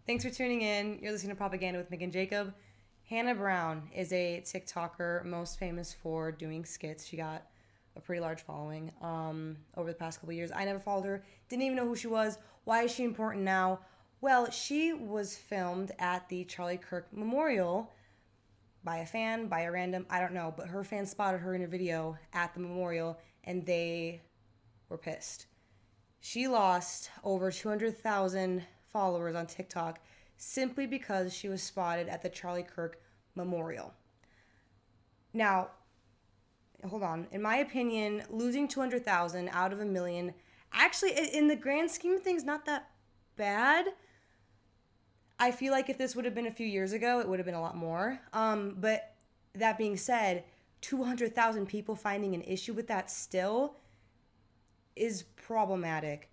Thanks for tuning in. You're listening to Propaganda with Mick and Jacob. Hannah Brown is a TikToker most famous for doing skits. She got a pretty large following over the past couple of years. I never followed her. Didn't even know who she was. Why is she important now? Well, she was filmed at the Charlie Kirk Memorial by a fan, by a random, I don't know, but her fans spotted her in a video at the memorial and they were pissed. She lost over 200,000 followers on TikTok simply because she was spotted at the Charlie Kirk Memorial. Now, hold on. In my opinion, losing 200,000 out of a million, actually, in the grand scheme of things, not that bad. I feel like if this would have been a few years ago, it would have been a lot more. But that being said, 200,000 people finding an issue with that still is problematic.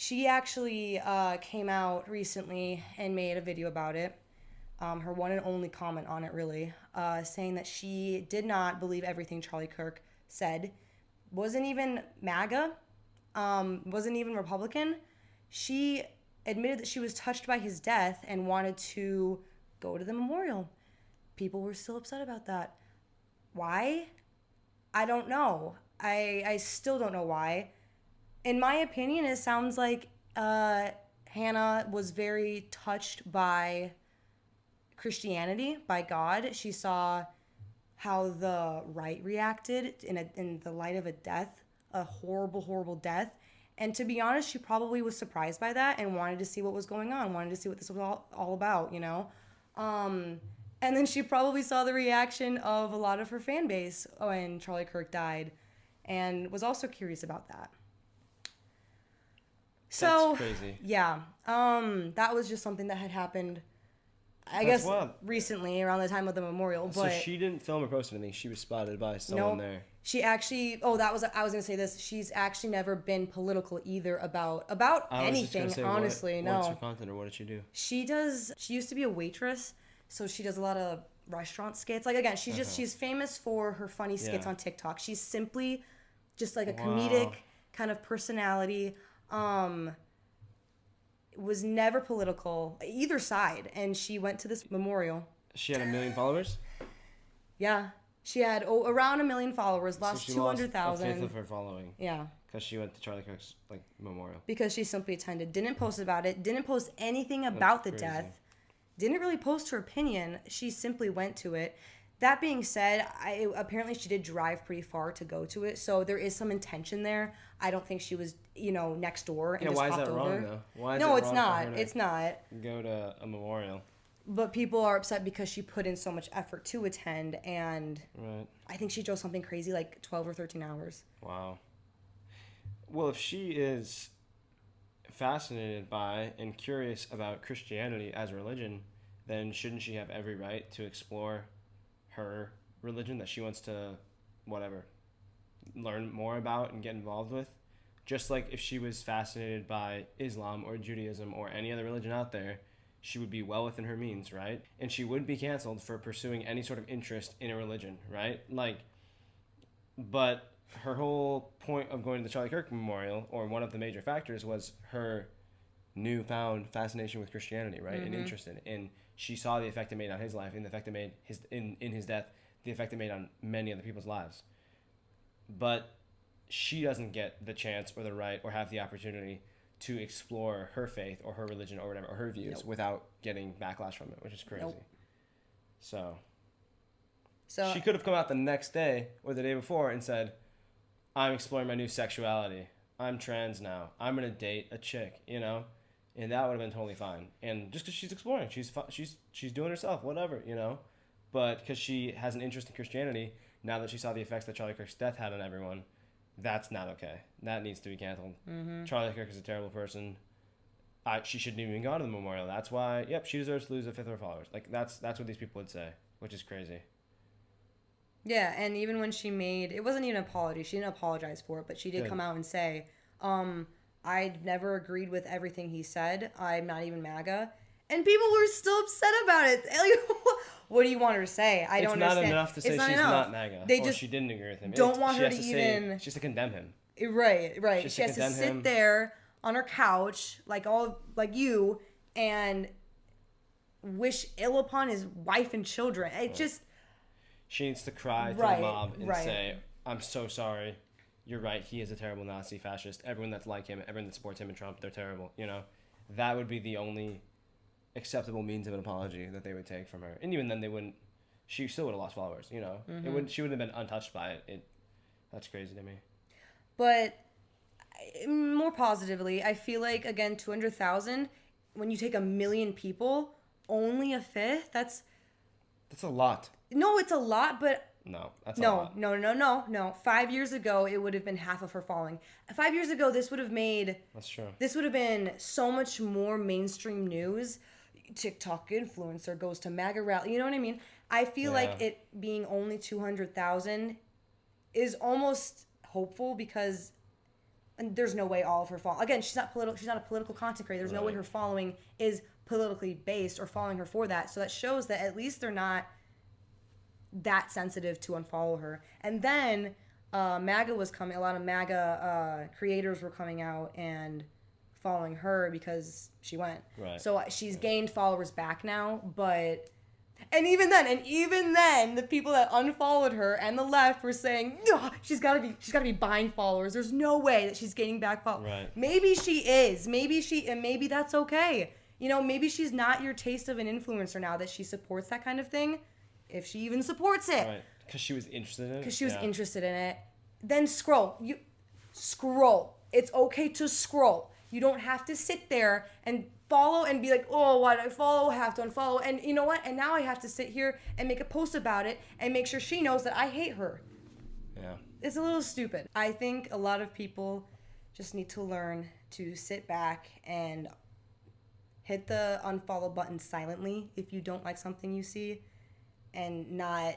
She actually came out recently and made a video about it. Her one and only comment on it, really, saying that she did not believe everything Charlie Kirk said. Wasn't even MAGA. Wasn't even Republican. She admitted that she was touched by his death and wanted to go to the memorial. People were still upset about that. Why? I don't know. I still don't know why. In my opinion, it sounds like Hannah was very touched by Christianity, by God. She saw how the right reacted in the light of a death, a horrible, horrible death. And to be honest, she probably was surprised by that and wanted to see what was going on, wanted to see what this was all about, you know? And then she probably saw the reaction of a lot of her fan base when Charlie Kirk died and was also curious about that. So, that's crazy. Yeah, that was just something that had happened, I guess, wild. Recently, around the time of the memorial. But so she didn't film or post anything. She was spotted by someone there. She actually, I was going to say this. She's actually never been political either about anything, honestly. What's her content or what did she do? She used to be a waitress, so she does a lot of restaurant skits. Like, again, she's famous for her funny skits on TikTok. She's simply just like a comedic kind of personality. Was never political, either side. And she went to this memorial. She had 1 million followers? Yeah. She had around 1 million followers, lost 200,000. A fifth of her following. Yeah. Because she went to Charlie Kirk's memorial. Because she simply attended. Didn't post about it. Didn't post anything about the death. Didn't really post her opinion. She simply went to it. That being said, apparently she did drive pretty far to go to it, so there is some intention there. I don't think she was, next door and just hopped over. Why is that wrong, though? No, it's not. It's not. Go to a memorial. But people are upset because she put in so much effort to attend, and right. I think she drove something crazy, like 12 or 13 hours. Wow. Well, if she is fascinated by and curious about Christianity as a religion, then shouldn't she have every right to explore her religion that she wants to, learn more about and get involved with? Just like if she was fascinated by Islam or Judaism or any other religion out there, she would be well within her means, right? And she wouldn't be canceled for pursuing any sort of interest in a religion, right? But her whole point of going to the Charlie Kirk Memorial, or one of the major factors, was her newfound fascination with Christianity, right? Mm-hmm. And interest in it. And she saw the effect it made on his life, and the effect it made in his death, the effect it made on many other people's lives. But she doesn't get the chance or the right or have the opportunity to explore her faith or her religion or whatever, or her views, without getting backlash from it, which is crazy. Nope. So she could have come out the next day or the day before and said, I'm exploring my new sexuality. I'm trans now. I'm going to date a chick, and that would have been totally fine. And just because she's exploring, she's doing herself, whatever, But because she has an interest in Christianity, now that she saw the effects that Charlie Kirk's death had on everyone, that's not okay. That needs to be canceled. Mm-hmm. Charlie Kirk is a terrible person. She shouldn't even go to the memorial. That's why, she deserves to lose a fifth of her followers. That's what these people would say, which is crazy. Yeah, and even when she it wasn't even an apology. She didn't apologize for it, but she did come out and say, I never agreed with everything he said. I'm not even MAGA. And people were still upset about it. What do you want her to say? I don't understand. It's not enough to say she's not MAGA. She didn't agree with him. Don't want her to even... She has to condemn him. Right. She has to sit there on her couch, like you, and wish ill upon his wife and children. It just... She needs to cry to the mob and say, I'm so sorry. You're right. He is a terrible Nazi fascist. Everyone that's like him, everyone that supports him and Trump, they're terrible. You know, that would be the only acceptable means of an apology that they would take from her. And even then, they wouldn't. She still would have lost followers. You know, it would. She wouldn't have been untouched by it. That's crazy to me. But more positively, I feel like again, 200,000. When you take 1 million people, only a fifth. That's a lot. No, it's a lot, but. No, that's a lot. No. 5 years ago, it would have been half of her following. 5 years ago, this would have made... That's true. This would have been so much more mainstream news. TikTok influencer goes to MAGA rally. You know what I mean? I feel like it being only 200,000 is almost hopeful because there's no way all of her following... Again, she's not a political content creator. There's no way her following is politically based or following her for that. So that shows that at least they're not that sensitive to unfollow her. And then MAGA was coming, a lot of MAGA creators were coming out and following her because she went. Right. So she's gained followers back now, but and even then the people that unfollowed her and the left were saying, she's got to be buying followers. There's no way that she's gaining back followers. Right. Maybe she is. And maybe that's okay. You know, maybe she's not your taste of an influencer now that she supports that kind of thing. If she even supports it. Right. Because she was interested in it. Because she was interested in it. Then scroll. Scroll. It's okay to scroll. You don't have to sit there and follow and be like, oh, why did I follow? I have to unfollow. And you know what? And now I have to sit here and make a post about it and make sure she knows that I hate her. Yeah. It's a little stupid. I think a lot of people just need to learn to sit back and hit the unfollow button silently if you don't like something you see, and not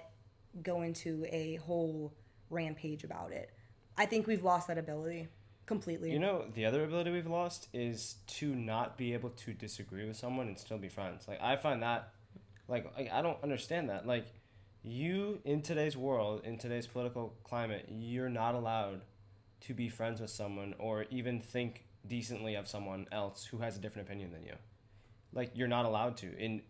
go into a whole rampage about it. I think we've lost that ability completely. You know, the other ability we've lost is to not be able to disagree with someone and still be friends. Like, I find that, like I don't understand that. Like, you, in today's world, in today's political climate, you're not allowed to be friends with someone or even think decently of someone else who has a different opinion than you. Like, you're not allowed to.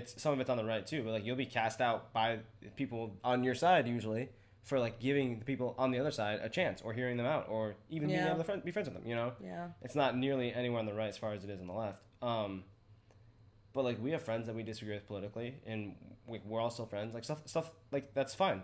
Some of it's on the right too, but like you'll be cast out by people on your side usually for like giving the people on the other side a chance or hearing them out or even being able to be friends with them, you know? Yeah. It's not nearly anywhere on the right as far as it is on the left. But like we have friends that we disagree with politically and we're all still friends. Like stuff like that's fine.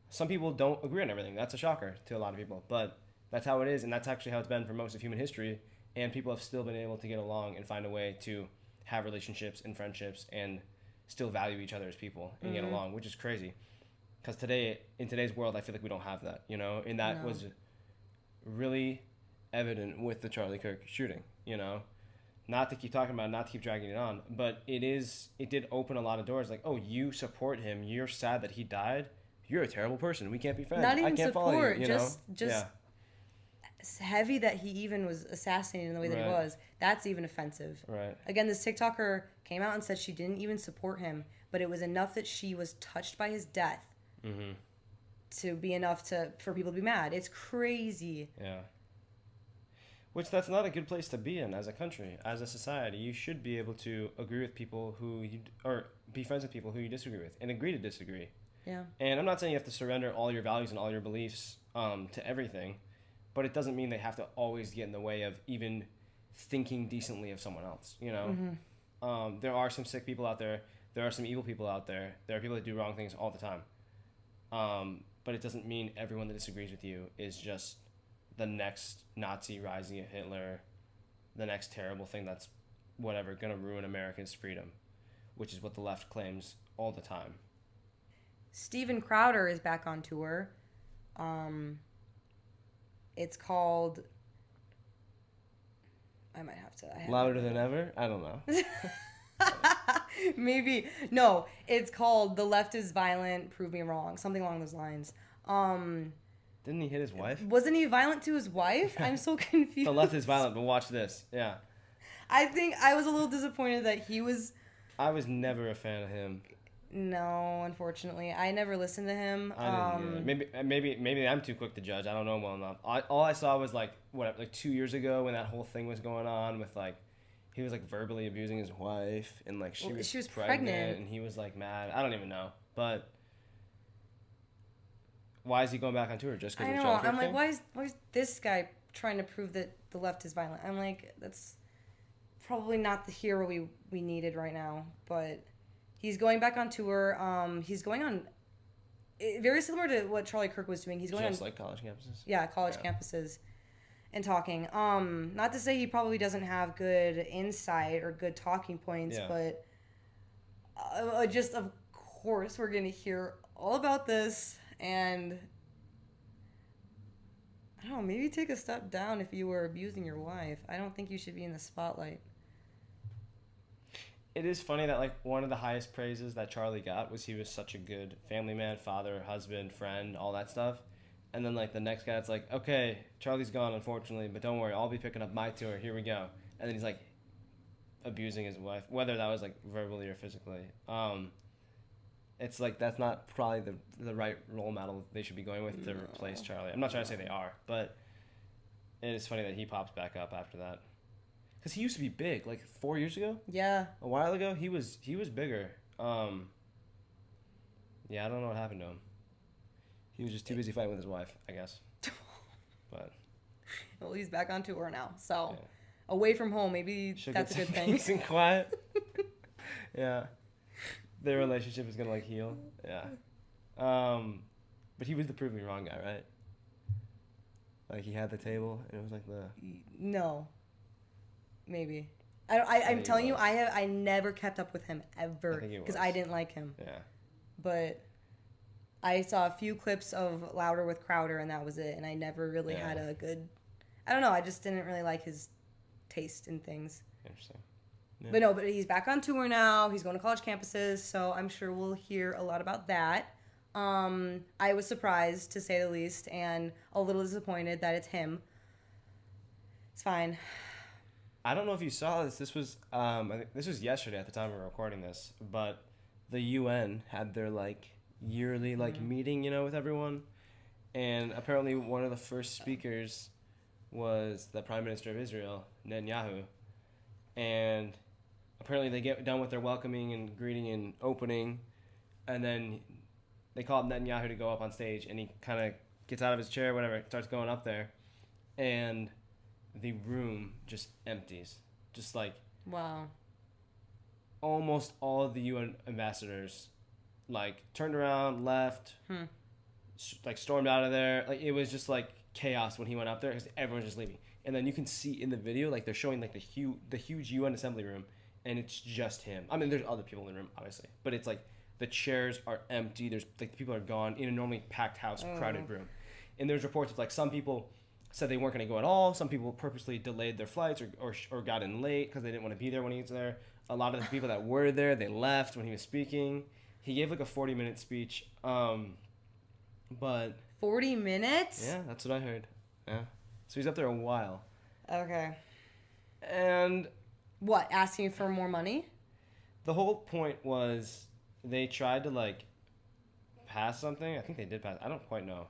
Some people don't agree on everything. That's a shocker to a lot of people, but that's how it is. And that's actually how it's been for most of human history. And people have still been able to get along and find a way to have relationships and friendships and still value each other as people and get along, which is crazy. Because in today's world, I feel like we don't have that, you know? And that was really evident with the Charlie Kirk shooting, you know? Not to keep talking about it, not to keep dragging it on, but it did open a lot of doors. Like, oh, you support him. You're sad that he died. You're a terrible person. We can't be friends. Not even I can't support, follow you, just It's heavy that he even was assassinated in the way that he was. That's even offensive. Right. Again, this TikToker came out and said she didn't even support him, but it was enough that she was touched by his death to be enough for people to be mad. It's crazy. Yeah. Which that's not a good place to be in as a country, as a society. You should be able to agree with people or be friends with people who you disagree with and agree to disagree. Yeah. And I'm not saying you have to surrender all your values and all your beliefs to everything. But it doesn't mean they have to always get in the way of even thinking decently of someone else, you know? There are some sick people out there. There are some evil people out there. There are people that do wrong things all the time. But it doesn't mean everyone that disagrees with you is just the next Nazi rising at Hitler, the next terrible thing that's whatever, going to ruin America's freedom, which is what the left claims all the time. Steven Crowder is back on tour. It's called... I might have to... Louder Than Ever? I don't know. Maybe. No, it's called The Left is Violent, Prove Me Wrong. Something along those lines. Didn't he hit his wife? Wasn't he violent to his wife? I'm so confused. The left is violent, but watch this. Yeah. I think I was a little disappointed that he was... I was never a fan of him. No, unfortunately. I never listened to him. I didn't either. Maybe I'm too quick to judge. I don't know him well enough. All I saw was like 2 years ago when that whole thing was going on with like he was like verbally abusing his wife, and like she was pregnant, and he was like mad. I don't even know, but why is he going back on tour? Just because I of the know. Charlie Kirk I'm like, thing? why is this guy trying to prove that the left is violent? I'm like, that's probably not the hero we needed right now. But he's going back on tour. He's going on very similar to what Charlie Kirk was doing. He's going Just on like college campuses. yeah, college campuses and talking. Not to say he probably doesn't have good insight or good talking points, but just of course we're gonna hear all about this. And I don't know, maybe take a step down if you were abusing your wife. I don't think you should be in the spotlight. It is funny that like one of the highest praises that Charlie got was he was such a good family man, father, husband, friend, all that stuff. And then like the next guy, it's like, okay, Charlie's gone unfortunately, but don't worry, I'll be picking up my tour. Here we go. And then he's like abusing his wife, whether that was like verbally or physically. It's like that's not probably the right role model they should be going with to replace Charlie. I'm not trying to say they are, but it is funny that he pops back up after that. Because he used to be big, like 4 years ago. Yeah. A while ago, he was bigger. Yeah, I don't know what happened to him. He was just too busy fighting with his wife, I guess. But well, he's back on tour now, so away from home, maybe that's a good thing. Peace and quiet. Yeah. Their relationship is gonna like heal. Yeah. But he was the prove me wrong guy, right? Like he had the table and it was like the no. Maybe. I'm telling you, I never kept up with him ever because I didn't like him. Yeah. But I saw a few clips of Louder with Crowder and that was it, and I never really had a good. I don't know. I just didn't really like his taste in things. Interesting. Yeah. But he's back on tour now. He's going to college campuses, so I'm sure we'll hear a lot about that. I was surprised, to say the least, and a little disappointed that it's him. It's fine. I don't know if you saw this. This was I think this was yesterday at the time we were recording this, but the UN had their like yearly like meeting, with everyone, and apparently one of the first speakers was the Prime Minister of Israel, Netanyahu, and apparently they get done with their welcoming and greeting and opening, and then they call up Netanyahu to go up on stage, and he kind of gets out of his chair, whatever, starts going up there, and the room just empties. Just like wow. Almost all of the UN ambassadors like turned around, left, like stormed out of there. Like it was just like chaos when he went up there because everyone's just leaving. And then you can see in the video like they're showing like the huge UN assembly room, and it's just him. I mean, there's other people in the room obviously, but it's like the chairs are empty. There's like the people are gone in a normally packed house, crowded room. And there's reports of like some people said they weren't going to go at all. Some people purposely delayed their flights or got in late because they didn't want to be there when he was there. A lot of the people that were there, they left when he was speaking. He gave like a 40-minute speech. But 40 minutes? Yeah, that's what I heard. Yeah. So he's up there a while. Okay. And what, asking for more money? The whole point was they tried to like pass something. I think they did pass. I don't quite know.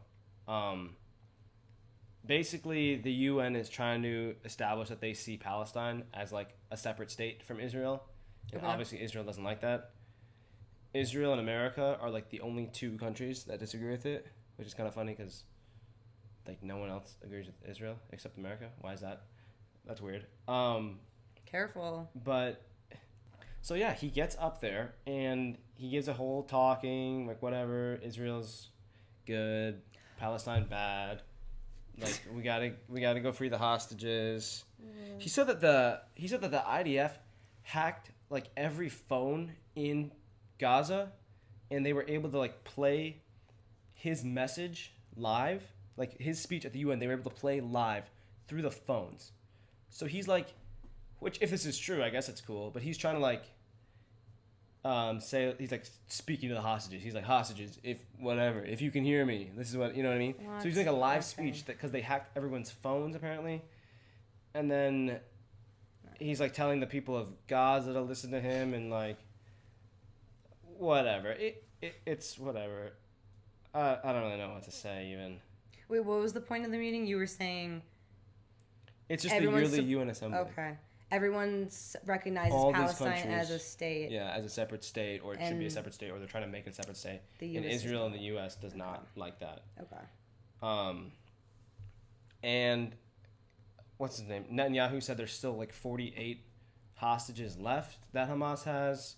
Basically, the UN is trying to establish that they see Palestine as like a separate state from Israel. And obviously Israel doesn't like that. Israel and America are like the only two countries that disagree with it, which is kind of funny because like no one else agrees with Israel except America. Why is that? That's weird. Careful. But so yeah, he gets up there and he gives a whole talking like whatever. Israel's good, Palestine bad. Like we gotta go free the hostages. He said that the IDF hacked like every phone in Gaza, and they were able to like play his message live, like his speech at the UN. They were able to play live through the phones. So he's like, which if this is true, I guess it's cool. But he's trying to like say he's like speaking to the hostages. He's like, hostages, if you can hear me, this is what you know what I mean. What? So he's like a live speech because they hacked everyone's phones apparently, and then he's like telling the people of Gaza to listen to him and like whatever. It's whatever. I don't really know what to say even. Wait, what was the point of the meeting? You were saying it's just the yearly UN assembly. Okay. everyone recognizes All these Palestine countries, as a state. Yeah, as a separate state, or it should be a And separate state, or they're trying to make it a separate state. The And US Israel and the U.S. does not like that. Okay. And what's his name? Netanyahu said there's still like 48 hostages left that Hamas has.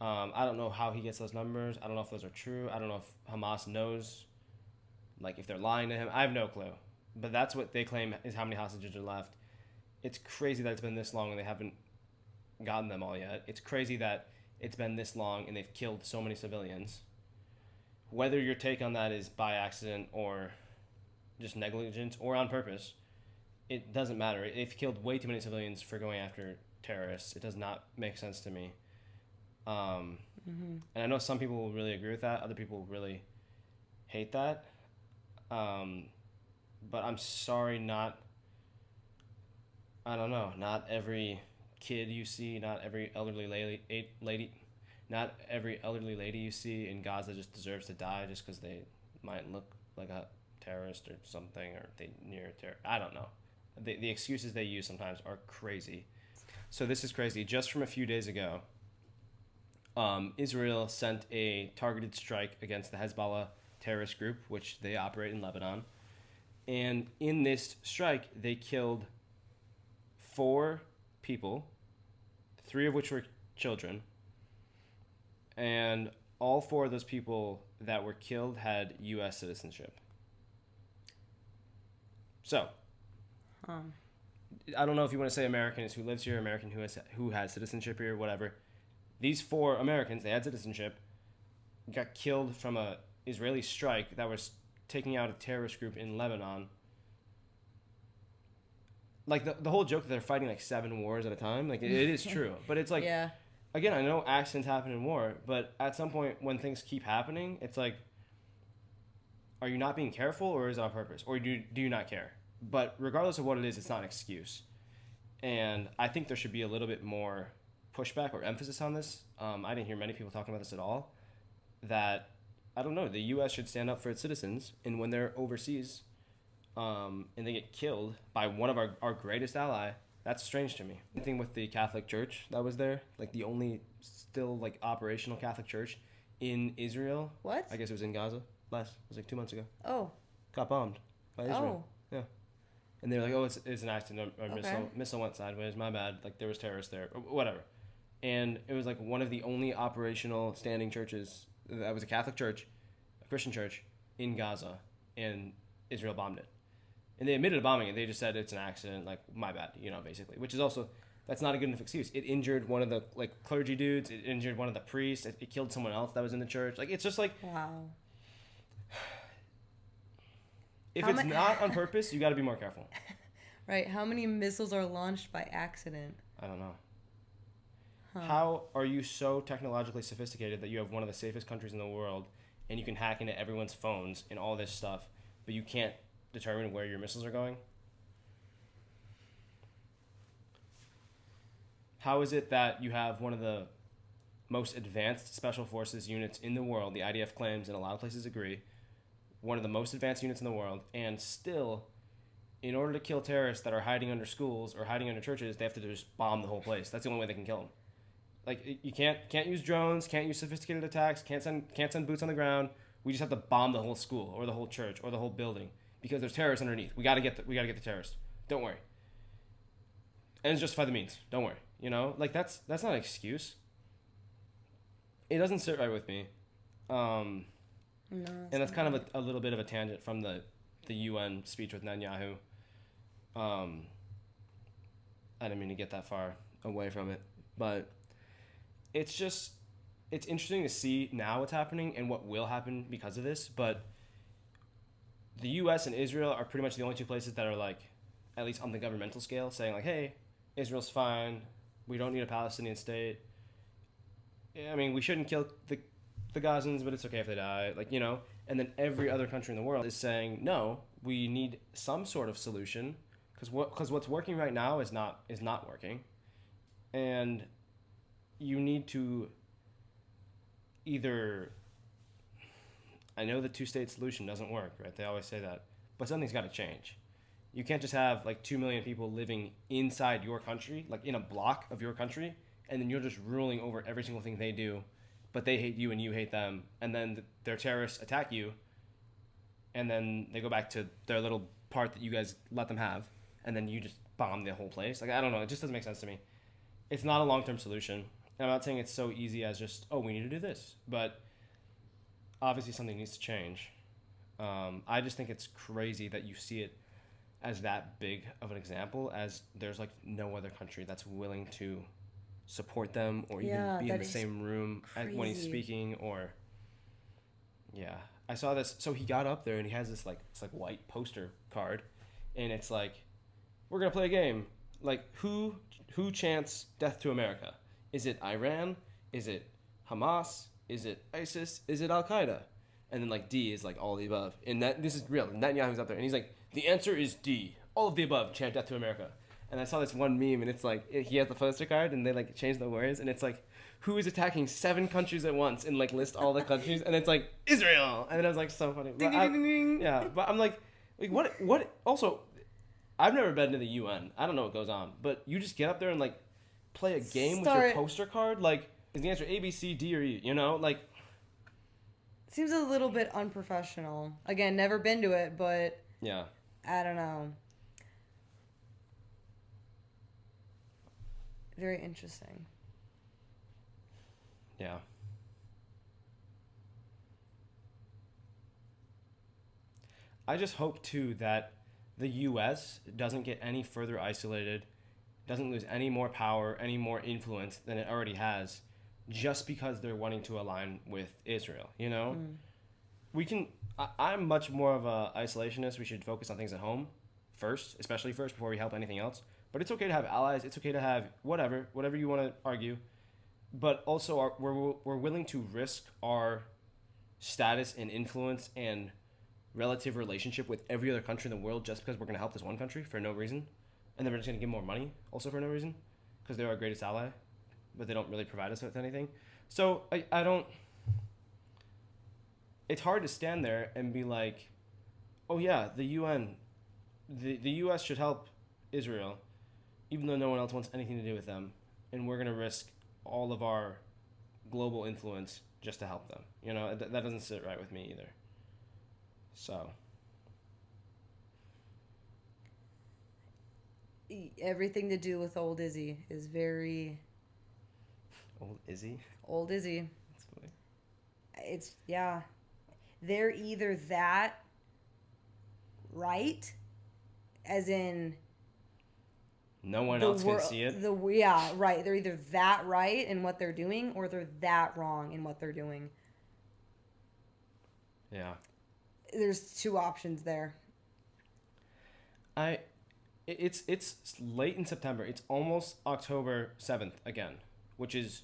I don't know how he gets those numbers. I don't know if those are true. I don't know if Hamas knows, like, if they're lying to him. I have no clue. But that's what they claim is how many hostages are left. It's crazy that it's been this long and they haven't gotten them all yet. It's crazy that it's been this long and they've killed so many civilians. Whether your take on that is by accident or just negligence or on purpose, it doesn't matter. They've killed way too many civilians for going after terrorists. It does not make sense to me. And I know some people will really agree with that. Other people will really hate that. But I'm sorry, not every kid you see, not every elderly lady, not every elderly lady you see in Gaza just deserves to die just because they might look like a terrorist or something, or they near a terror. I don't know. The excuses they use sometimes are crazy. So this is crazy. Just from a few days ago, Israel sent a targeted strike against the Hezbollah terrorist group, which they operate in Lebanon. And in this strike, they killed 4 people, 3 of which were children. And all 4 of those people that were killed had U.S. citizenship. So, I don't know if you want to say Americans who lives here, American who has citizenship here, whatever. These 4 Americans, they had citizenship, got killed from a Israeli strike that was taking out a terrorist group in Lebanon. Like, the whole joke that they're fighting like 7 wars at a time, like, it is true. But it's like, yeah. Again, I know accidents happen in war, but at some point when things keep happening, it's like, are you not being careful, or is it on purpose? Or do you not care? But regardless of what it is, it's not an excuse. And I think there should be a little bit more pushback or emphasis on this. I didn't hear many people talking about this at all. That, I don't know, the U.S. should stand up for its citizens, and when they're overseas and they get killed by one of our greatest ally, that's strange to me. The thing with the Catholic Church that was there, like the only still like operational Catholic Church in Israel. What? I guess it was in Gaza. It was like 2 months ago. Oh. Got bombed by Israel. Oh. Yeah. And they were like, oh, it's an accident. Or Okay. missile went sideways. My bad. Like, there was terrorists there. Or whatever. And it was like one of the only operational standing churches that was a Catholic church, a Christian church in Gaza, and Israel bombed it. And they admitted to bombing it. They just said it's an accident, like, my bad, basically. Which is also, that's not a good enough excuse. It injured one of the, like, clergy dudes. It injured one of the priests. It killed someone else that was in the church. Like, it's just like... Wow. If it's not on purpose, you got to be more careful. Right. How many missiles are launched by accident? I don't know. Huh. How are you so technologically sophisticated that you have one of the safest countries in the world and you can hack into everyone's phones and all this stuff, but you can't determine where your missiles are going? How is it that you have one of the most advanced special forces units in the world, the IDF claims, and a lot of places agree, one of the most advanced units in the world, and still, in order to kill terrorists that are hiding under schools or hiding under churches, they have to just bomb the whole place. That's the only way they can kill them. Like, you can't use drones, can't use sophisticated attacks, can't send boots on the ground. We just have to bomb the whole school or the whole church or the whole building because there's terrorists underneath. We gotta get the terrorists. Don't worry. And justify the means. Don't worry. Like, that's not an excuse. It doesn't sit right with me. No, and that's kind of a little bit of a tangent from the UN speech with Netanyahu. I didn't mean to get that far away from it, but it's interesting to see now what's happening and what will happen because of this. But the U.S. and Israel are pretty much the only 2 places that are, like, at least on the governmental scale, saying, like, hey, Israel's fine. We don't need a Palestinian state. I mean, we shouldn't kill the Gazans, but it's okay if they die. Like, and then every other country in the world is saying, no, we need some sort of solution because what's working right now is not working. And you need to either, I know the 2-state solution doesn't work, right? They always say that, but something's got to change. You can't just have like 2 million people living inside your country, like in a block of your country, and then you're just ruling over every single thing they do, but they hate you and you hate them, and then their terrorists attack you, and then they go back to their little part that you guys let them have, and then you just bomb the whole place. Like, I don't know. It just doesn't make sense to me. It's not a long-term solution. I'm not saying it's so easy as just, oh, we need to do this, but obviously something needs to change. I just think it's crazy that you see it as that big of an example, as there's like no other country that's willing to support them or even be in the same room when he's speaking. Or I saw this. So he got up there and he has this like, it's like white poster card, and it's like, we're gonna play a game. Like, who chants death to America? Is it Iran? Is it Hamas? Is it ISIS? Is it Al Qaeda? And then like D is like all of the above. And this is real. Netanyahu's up there and he's like, the answer is D. All of the above. Chant death to America. And I saw this one meme, and it's like, he has the poster card, and they like change the words, and it's like, who is attacking 7 countries at once, and like list all the countries, and it's like Israel. And then I was like, so funny. But yeah, but I'm like what? Also, I've never been to the UN. I don't know what goes on, but you just get up there and like play a game with your poster card. Like, is the answer A, B, C, D, or E? You know, like. Seems a little bit unprofessional. Again, never been to it, but yeah, I don't know. Very interesting. Yeah. I just hope too that the U.S. doesn't get any further isolated, doesn't lose any more power, any more influence than it already has, just because they're wanting to align with Israel, you know? We can... I'm much more of a isolationist. We should focus on things at home first, especially first, before we help anything else. But it's okay to have allies. It's okay to have whatever you want to argue. But also, we're willing to risk our status and influence and relative relationship with every other country in the world just because we're going to help this one country for no reason. And then we're just going to give more money also for no reason because they're our greatest ally, but they don't really provide us with anything. So I don't... It's hard to stand there and be like, oh yeah, the UN, the U.S. should help Israel, even though no one else wants anything to do with them, and we're going to risk all of our global influence just to help them. You know, that doesn't sit right with me either. So. Everything to do with old Izzy is very... Old Izzy? Old Izzy. That's funny. It's, yeah. They're either that right, as in... No one else can see it? Yeah, right. They're either that right in what they're doing, or they're that wrong in what they're doing. Yeah. There's 2 options there. It's late in September. It's almost October 7th again, which is...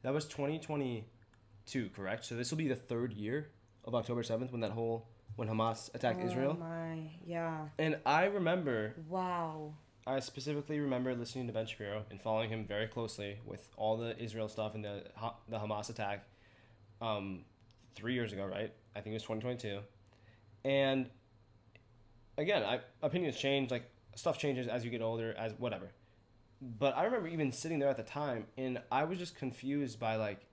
That was 2022, correct? So this will be the 3rd year of October 7th when Hamas attacked Israel. Oh my, yeah. And I remember... Wow. I specifically remember listening to Ben Shapiro and following him very closely with all the Israel stuff and the Hamas attack 3 years ago, right? I think it was 2022. And again, opinions change, like stuff changes as you get older, as whatever. But I remember even sitting there at the time, and I was just confused by like,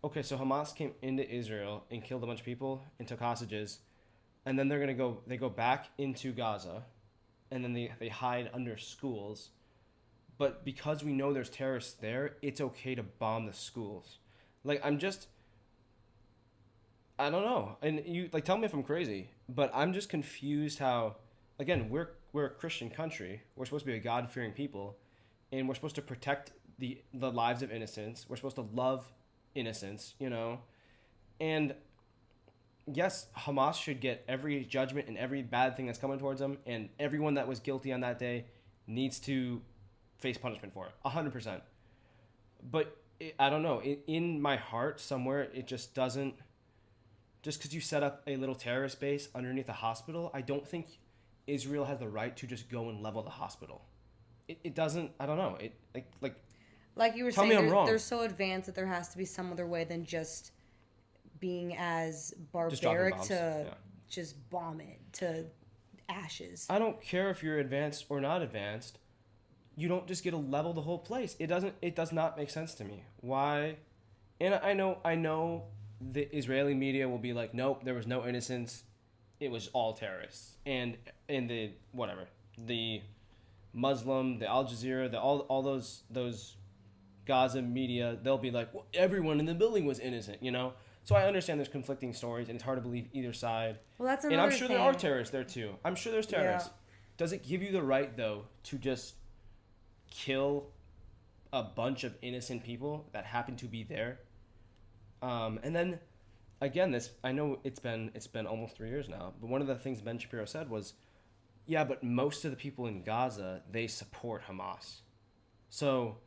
okay, so Hamas came into Israel and killed a bunch of people and took hostages, and then they go back into Gaza, and then they hide under schools. But because we know there's terrorists there, it's okay to bomb the schools. Like, I don't know. And you, like, tell me if I'm crazy, but I'm just confused how, again, we're a Christian country. We're supposed to be a God-fearing people, and we're supposed to protect the lives of innocents. We're supposed to love innocence, you know? And yes, Hamas should get every judgment and every bad thing that's coming towards them, and everyone that was guilty on that day needs to face punishment for it, 100%. But I don't know, in my heart somewhere, it just doesn't, just because you set up a little terrorist base underneath a hospital, I don't think Israel has the right to just go and level the hospital. It doesn't, I don't know, like you were tell saying, me I'm wrong. They're so advanced that there has to be some other way than just being as barbaric to just bomb it, to ashes. I don't care if you're advanced or not advanced. You don't just get to level the whole place. It does not make sense to me. Why? And I know the Israeli media will be like, nope, there was no innocents. It was all terrorists. And in the whatever, the Muslim, the Al Jazeera, all those Gaza media, they'll be like, well, everyone in the building was innocent, you know? So I understand there's conflicting stories and it's hard to believe either side. Well, that's another And I'm sure thing. there are terrorists there too. I'm sure there's terrorists. Yeah. Does it give you the right though to just kill a bunch of innocent people that happen to be there? And then again, I know it's been almost 3 years now, but one of the things Ben Shapiro said was, yeah, but most of the people in Gaza, they support Hamas. So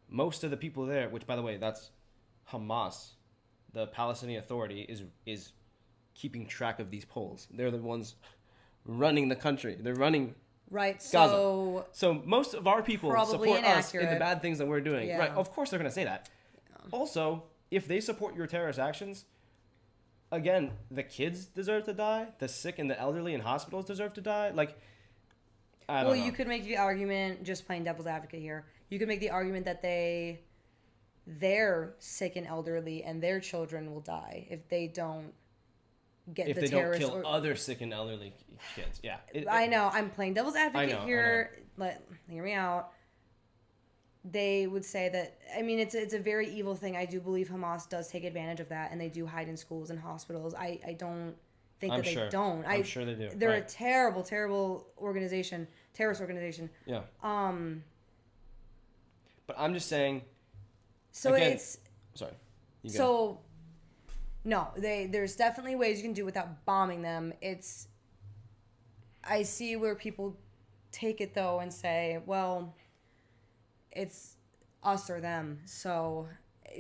most of the people there, which by the way, that's Hamas, the Palestinian Authority, is keeping track of these polls. They're the ones running the country. They're running Right, Gaza. So most of our people support us in the inaccurate. bad things that we're doing. Yeah. Right, of course they're going to say that. Yeah. Also, if they support your terrorist actions, again, the kids deserve to die. The sick and the elderly in hospitals deserve to die. Like, I don't know. you could make the argument, just playing devil's advocate here, you could make the argument that they're sick and elderly and their children will die if they don't get if the they don't terrorists kill other sick and elderly kids. Yeah. I know. I'm playing devil's advocate here. I know. Hear me out. They would say that, I mean, it's a very evil thing. I do believe Hamas does take advantage of that, and they do hide in schools and hospitals. I don't think that they don't. I'm sure they do. They're a terrible, terrible organization, terrorist organization. Yeah. But I'm just saying. So again, it's sorry. So no, there's definitely ways you can do without bombing them. I see where people take it though and say, well, it's us or them. So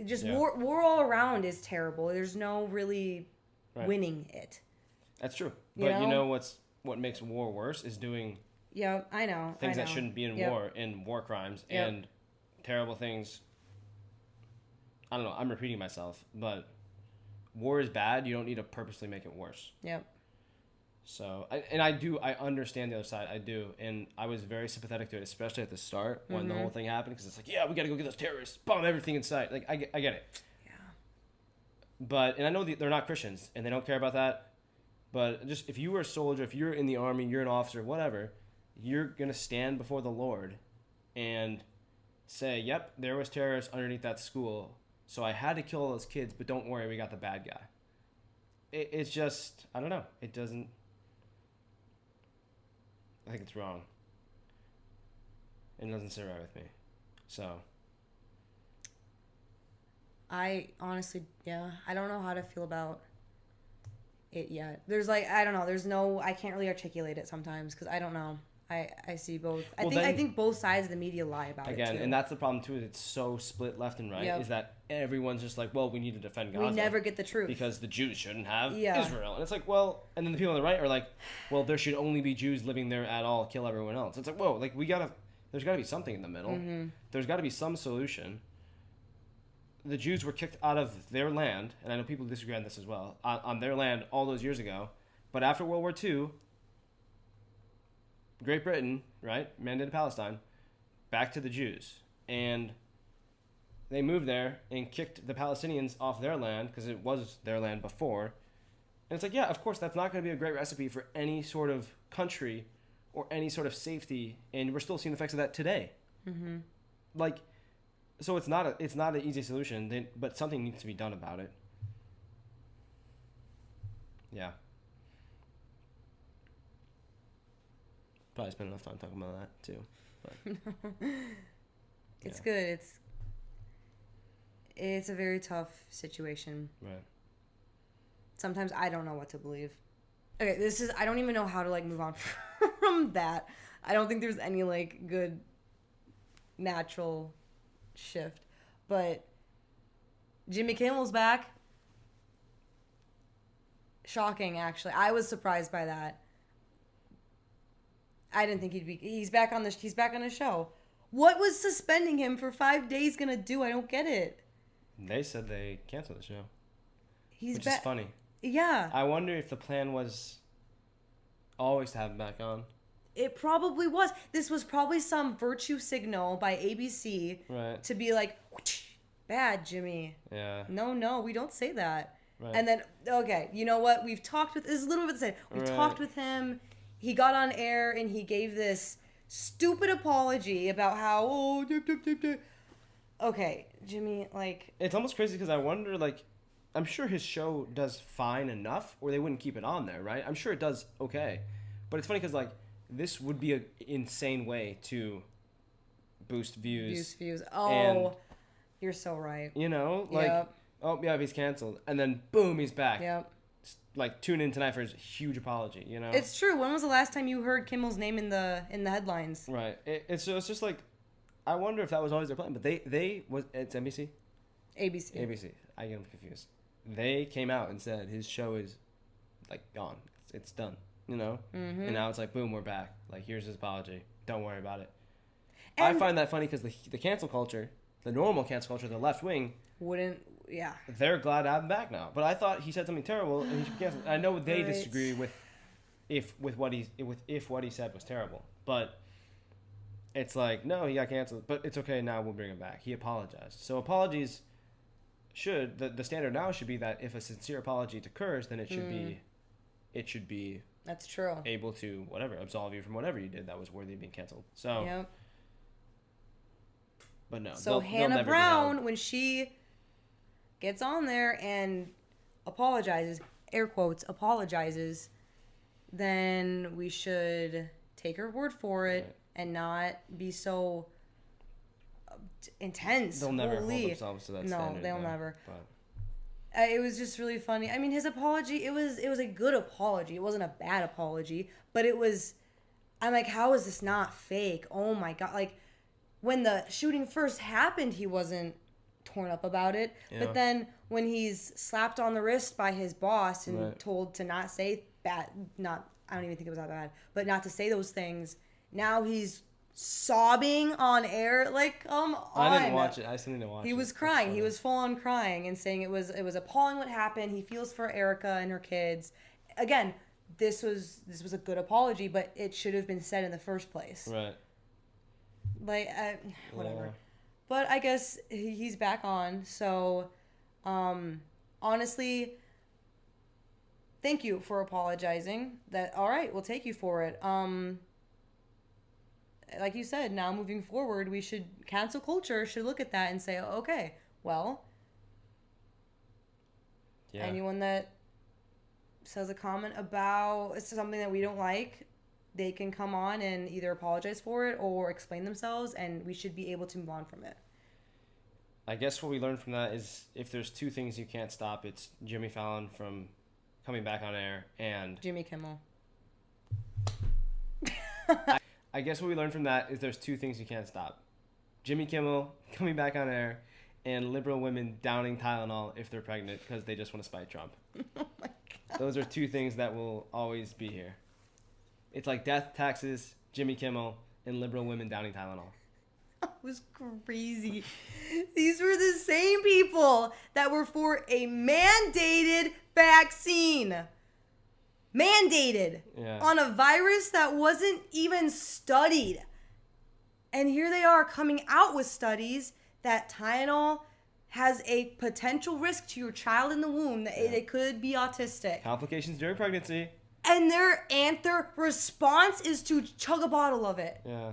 just war all around is terrible. There's no really winning it. That's true. But you know what makes war worse is doing I know. things that shouldn't be in war, and war crimes and terrible things. I don't know. I'm repeating myself, but war is bad. You don't need to purposely make it worse. Yep. So, I understand the other side. I do. And I was very sympathetic to it, especially at the start when the whole thing happened. Because it's like, yeah, we got to go get those terrorists. Bomb everything in sight. Like, I get it. Yeah. But, and I know they're not Christians and they don't care about that. But just if you were a soldier, if you're in the army, you're an officer, whatever, you're going to stand before the Lord and say, yep, there was terrorists underneath that school. So I had to kill all those kids, but don't worry, we got the bad guy. It's just, I don't know. It doesn't, I think it's wrong. It doesn't sit right with me. So. I honestly, I don't know how to feel about it yet. There's I don't know. I can't really articulate it sometimes because I don't know. I see both. I think both sides of the media lie about it again, too. and that's the problem too. It's so split left and right. Is that everyone's just like, well, we need to defend Gaza. We never get the truth because the Jews shouldn't have Israel, and it's like, well, and then the people on the right are like, well, there should only be Jews living there at all. Kill everyone else. It's like, whoa, like there's got to be something in the middle. Mm-hmm. There's got to be some solution. The Jews were kicked out of their land, and I know people disagree on this as well, on their land all those years ago. But after World War II, Great Britain, right, mandated Palestine, back to the Jews. And they moved there and kicked the Palestinians off their land because it was their land before. And it's like, yeah, of course, that's not going to be a great recipe for any sort of country or any sort of safety. And we're still seeing the effects of that today. Mm-hmm. Like, so it's not an easy solution, but something needs to be done about it. Yeah. Probably spent enough time talking about that too. But, it's good. It's a very tough situation. Right. Sometimes I don't know what to believe. Okay, I don't even know how to move on from that. I don't think there's any good natural shift. But Jimmy Kimmel's back. Shocking, actually. I was surprised by that. I didn't think he's back on the show. What was suspending him for 5 days gonna do? I don't get it. They said they canceled the show. Which is funny. Yeah. I wonder if the plan was always to have him back on. It probably was. This was probably some virtue signal by ABC Right. to be like, bad, Jimmy. Yeah. No, we don't say that. Right. And then, okay, you know what? We've talked with, this is a little bit the same. We've talked with him. He got on air and he gave this stupid apology about how, okay, Jimmy, like. It's almost crazy because I wonder, like, I'm sure his show does fine enough or they wouldn't keep it on there, right? I'm sure it does okay. But it's funny because, like, this would be an insane way to boost views. Oh, and, you're so right. You know, like, Yep. oh, yeah, he's canceled. And then, boom, he's back. Yep. Like, tune in tonight for his huge apology, you know? It's true. When was the last time you heard Kimmel's name in the headlines? Right. It's just like, I wonder if that was always their plan. But it's NBC? ABC. ABC. I get them confused. They came out and said his show is, like, gone. It's done, you know? Mm-hmm. And now it's like, boom, we're back. Like, here's his apology. Don't worry about it. And I find that funny because the cancel culture, the normal cancel culture, the left wing, yeah. They're glad to have him back now. But I thought he said something terrible and he should be canceled. I know they disagree with if what he said was terrible. But it's like, no, he got canceled. But it's okay, now we'll bring him back. He apologized. So apologies the standard now should be that if a sincere apology occurs, then it should be That's true. able to absolve you from whatever you did that was worthy of being canceled. So yep. But no. So Hannah Brown, when she gets on there and apologizes, air quotes, apologizes, then we should take her word for it and not be so intense. They'll never hold themselves to that standard. No, they'll never. But it was just really funny. I mean, his apology, it was a good apology. It wasn't a bad apology, but it was, I'm like, how is this not fake? Oh my God. Like, when the shooting first happened, he wasn't torn up about it. Yeah. But then when he's slapped on the wrist by his boss and told to not say I don't even think it was that bad, but not to say those things, now he's sobbing on air. Like, come on. I didn't watch it. I still need to watch it. He was crying. He was full on crying and saying it was appalling what happened. He feels for Erica and her kids. Again, this was a good apology, but it should have been said in the first place. Right. Like, whatever. Yeah. But I guess he's back on. So, honestly, thank you for apologizing. All right, we'll take you for it. Like you said, now moving forward, cancel culture should look at that and say, okay, well, anyone that says a comment about something that we don't like, they can come on and either apologize for it or explain themselves, and we should be able to move on from it. I guess what we learned from that is if there's two things you can't stop, it's Jimmy Fallon from coming back on air and Jimmy Kimmel. I guess what we learned from that is there's two things you can't stop. Jimmy Kimmel coming back on air and liberal women downing Tylenol if they're pregnant because they just want to spite Trump. Oh my God. Those are two things that will always be here. It's like death, taxes, Jimmy Kimmel, and liberal women downing Tylenol. That was crazy. These were the same people that were for a mandated vaccine. Mandated. Yeah. On a virus that wasn't even studied. And here they are coming out with studies that Tylenol has a potential risk to your child in the womb, that it could be autistic. Complications during pregnancy. And their response is to chug a bottle of it. Yeah.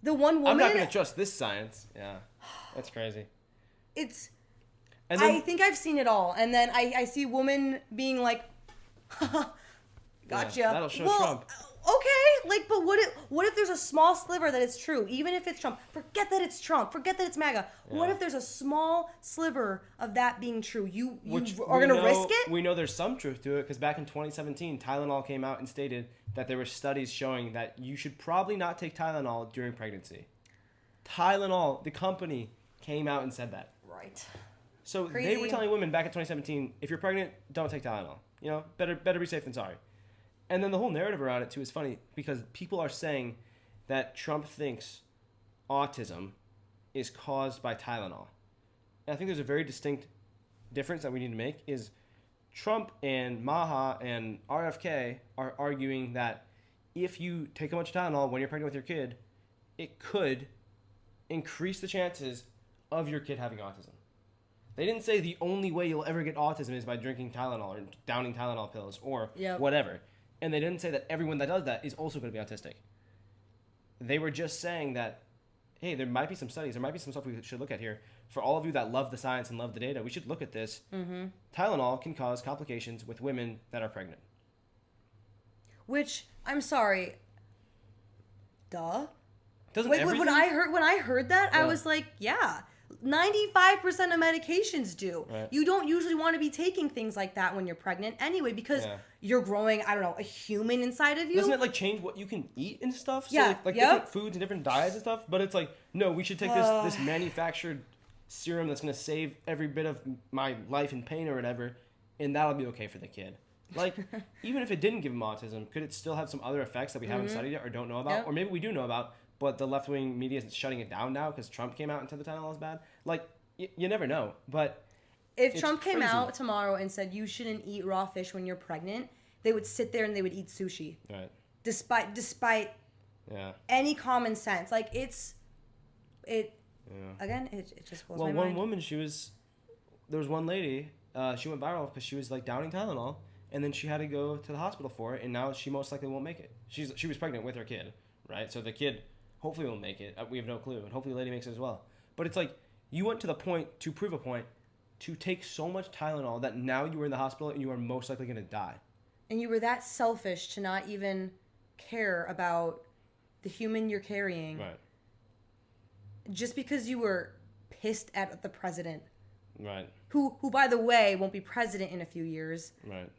The one woman... I'm not going to trust this science. Yeah. That's crazy. I think I've seen it all. And then I see women being like, gotcha. Yeah, that'll show Trump. Okay, like, but what if there's a small sliver that it's true? Even if it's Trump, forget that it's Trump, forget that it's MAGA. Yeah. What if there's a small sliver of that being true? You are going to risk it? We know there's some truth to it because back in 2017, Tylenol came out and stated that there were studies showing that you should probably not take Tylenol during pregnancy. Tylenol, the company, came out and said that. Right. So They were telling women back in 2017, if you're pregnant, don't take Tylenol. You know, better be safe than sorry. And then the whole narrative around it, too, is funny because people are saying that Trump thinks autism is caused by Tylenol. And I think there's a very distinct difference that we need to make is Trump and Maha and RFK are arguing that if you take a bunch of Tylenol when you're pregnant with your kid, it could increase the chances of your kid having autism. They didn't say the only way you'll ever get autism is by drinking Tylenol or downing Tylenol pills or whatever. And they didn't say that everyone that does that is also going to be autistic. They were just saying that, hey, there might be some studies, there might be some stuff we should look at here. For all of you that love the science and love the data, we should look at this. Mm-hmm. Tylenol can cause complications with women that are pregnant. Which, I'm sorry, duh. Doesn't Wait, everything... when I heard that, I was like, yeah. 95% of medications do. Right. You don't usually want to be taking things like that when you're pregnant anyway, because you're growing, I don't know, a human inside of you. Doesn't it like change what you can eat and stuff? So Yeah. like different foods and different diets and stuff. But it's like, no, we should take this manufactured serum that's gonna save every bit of my life and pain or whatever, and that'll be okay for the kid. Like, even if it didn't give him autism, could it still have some other effects that we haven't studied yet or don't know about? Or maybe we do know about, but the left-wing media is shutting it down now because Trump came out and said the Tylenol is bad. Like, you never know. But if Trump came out tomorrow and said you shouldn't eat raw fish when you're pregnant, they would sit there and they would eat sushi. Right. Despite any common sense. Like, again, it just blows my mind. Well, one woman, there was one lady, she went viral because she was, like, downing Tylenol, and then she had to go to the hospital for it, and now she most likely won't make it. She was pregnant with her kid, right? So the kid hopefully will make it. We have no clue, and hopefully the lady makes it as well. But it's like, you went to the point, to prove a point, to take so much Tylenol that now you are in the hospital and you are most likely going to die. And you were that selfish to not even care about the human you're carrying. Right. Just because you were pissed at the president. Right. Who by the way, won't be president in a few years. Right.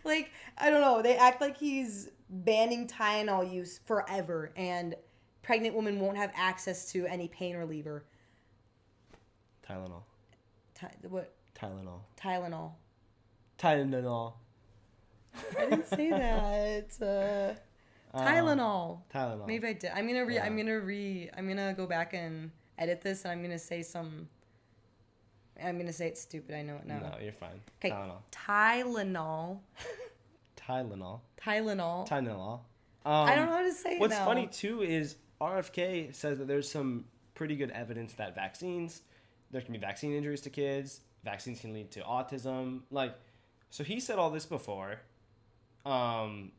Like, I don't know. They act like he's banning Tylenol use forever, and pregnant women won't have access to any pain reliever. Tylenol. What? Tylenol. Tylenol. Tylenol. I didn't say that. Tylenol. Tylenol. Maybe I did. I'm gonna go back and edit this, and I'm gonna say it's stupid. I know it now. No, you're fine. Okay. Tylenol. Tylenol. Tylenol. Tylenol. I don't know how to say it What's now. funny too is RFK says that there's some pretty good evidence that there can be vaccine injuries to kids. Vaccines can lead to autism. Like, so he said all this before. And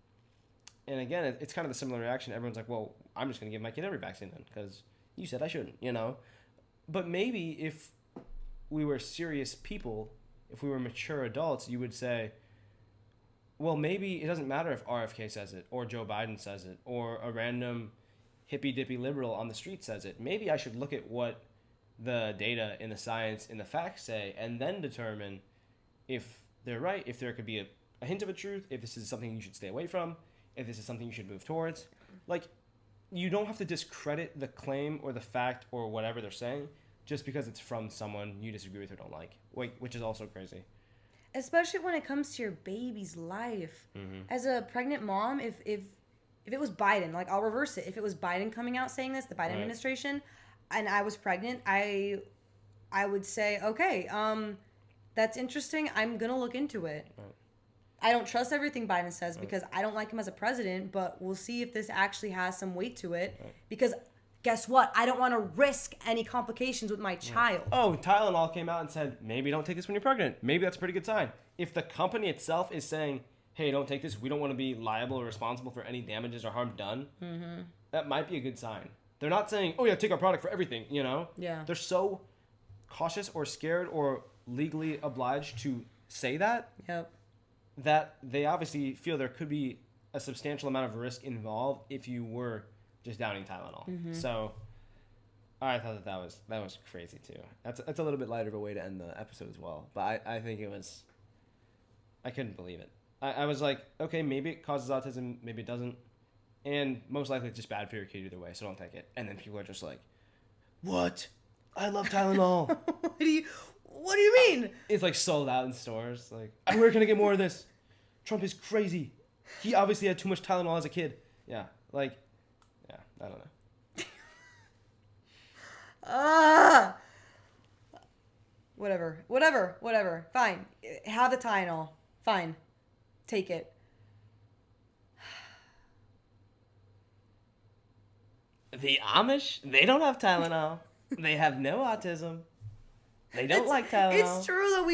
again, it's kind of a similar reaction. Everyone's like, well, I'm just going to give my kid every vaccine then because you said I shouldn't, you know? But maybe if we were serious people, if we were mature adults, you would say, well, maybe it doesn't matter if RFK says it or Joe Biden says it or a random hippy-dippy liberal on the street says it. Maybe I should look at what the data and the science and the facts say and then determine if they're right, if there could be a hint of a truth, if this is something you should stay away from, if this is something you should move towards. Like, you don't have to discredit the claim or the fact or whatever they're saying just because it's from someone you disagree with or don't like, which is also crazy. Especially when it comes to your baby's life. Mm-hmm. As a pregnant mom, if it was Biden, like, I'll reverse it. If it was Biden coming out saying this, the Biden administration, and I was pregnant, I would say, okay, that's interesting. I'm going to look into it. Right. I don't trust everything Biden says because I don't like him as a president, but we'll see if this actually has some weight to it. Right. Because guess what? I don't want to risk any complications with my child. Oh, Tylenol came out and said, maybe don't take this when you're pregnant. Maybe that's a pretty good sign. If the company itself is saying, hey, don't take this, we don't want to be liable or responsible for any damages or harm done, that might be a good sign. They're not saying, oh yeah, take our product for everything, you know? Yeah. They're so cautious or scared or legally obliged to say that. Yep. That they obviously feel there could be a substantial amount of risk involved if you were just downing Tylenol. Mm-hmm. So I thought that was crazy too. That's a little bit lighter of a way to end the episode as well. But I think I couldn't believe it. I was like, okay, maybe it causes autism, maybe it doesn't. And most likely it's just bad for your kid either way, so don't take it. And then people are just like, what? I love Tylenol. What do you mean? It's like sold out in stores. Like, where can I get more of this? Trump is crazy. He obviously had too much Tylenol as a kid. Yeah, I don't know. Whatever. Fine. Have the Tylenol. Fine. Take it. The Amish, they don't have Tylenol. They have no autism. They don't like Tylenol. It's true though.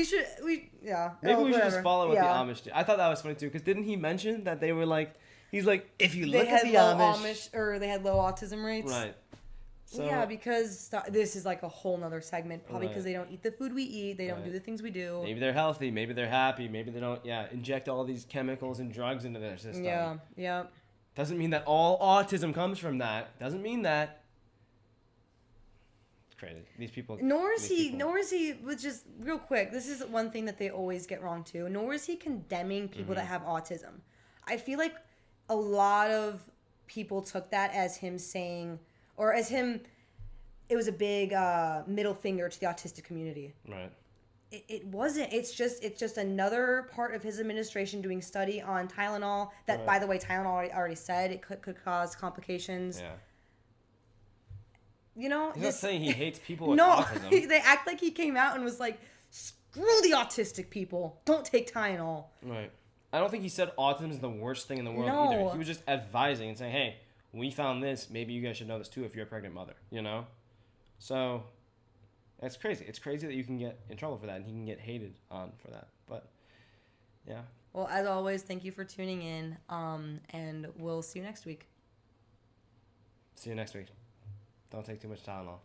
Yeah. Maybe we should whatever. just follow what the Amish do. I thought that was funny too, because didn't he mention that they were like, he's like, if you look at the Amish, or they had low autism rates. right? So, yeah, because this is like a whole nother segment. Probably because Right. they don't eat the food we eat. They don't do the things we do. maybe they're healthy. Maybe they're happy. Maybe they don't. Yeah, inject all these chemicals and drugs into their system. Yeah. Doesn't mean that all autism comes from that. Doesn't mean that. It's crazy. These people. Nor is he, which is real quick. This is one thing that they always get wrong too. Nor is he condemning people that have autism. I feel like a lot of people took that as him saying, or as him, it was a big middle finger to the autistic community. Right. It wasn't. It's just another part of his administration doing study on Tylenol. That, by the way, Tylenol already said it could cause complications. Yeah. You know, He's not saying he hates people with no, autism. they act like he came out and was like, "Screw the autistic people! Don't take Tylenol." Right. I don't think he said autism is the worst thing in the world No. either. He was just advising and saying, "Hey, we found this. Maybe you guys should know this too if you're a pregnant mother." You know. So. It's crazy. It's crazy that you can get in trouble for that and he can get hated on for that. But, yeah. Well, as always, thank you for tuning in, and we'll see you next week. See you next week. Don't take too much Tylenol.